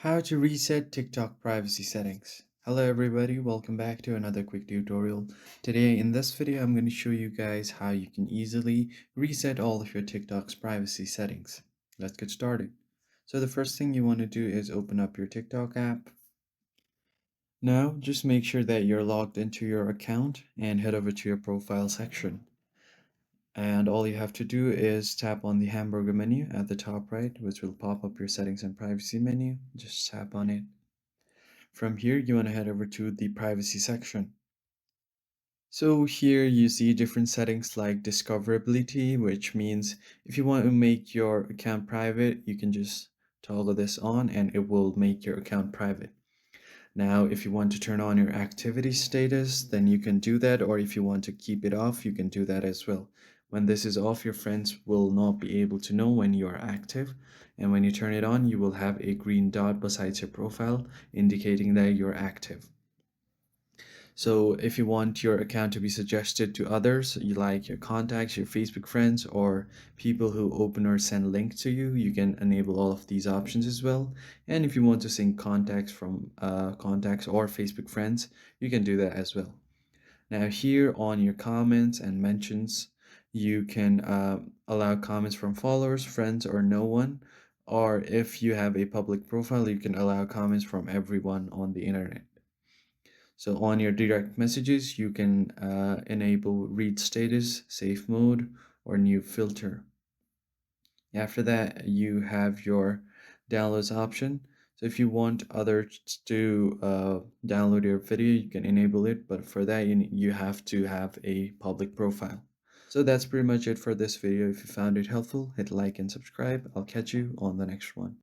How to reset TikTok privacy settings. Hello everybody, welcome back to another quick tutorial. Today in this video I'm going to show you guys how you can easily reset all of your TikTok's privacy settings. Let's get started. So the first thing you want to do is open up your TikTok app. Now just make sure that you're logged into your account and head over to your profile section. And all you have to do is tap on the hamburger menu at the top right, which will pop up your settings and privacy menu. Just tap on it. From here, you want to head over to the privacy section. So here you see different settings like discoverability, which means if you want to make your account private, you can just toggle this on and it will make your account private. Now, if you want to turn on your activity status, then you can do that, or if you want to keep it off, you can do that as well. When this is off, your friends will not be able to know when you are active, and when you turn it on, you will have a green dot beside your profile indicating that you're active. So if you want your account to be suggested to others, you like your contacts, your Facebook friends, or people who open or send links to you, you can enable all of these options as well. And if you want to sync contacts from contacts or Facebook friends, you can do that as well. Now here on your comments and mentions, you can allow comments from followers, friends, or no one. Or if you have a public profile, you can allow comments from everyone on the internet. So on your direct messages, you can enable read status, safe mode, or new filter. After that, you have your downloads option. So if you want others to download your video, you can enable it. But for that, you have to have a public profile. So that's pretty much it for this video. If you found it helpful, hit like and subscribe. I'll catch you on the next one.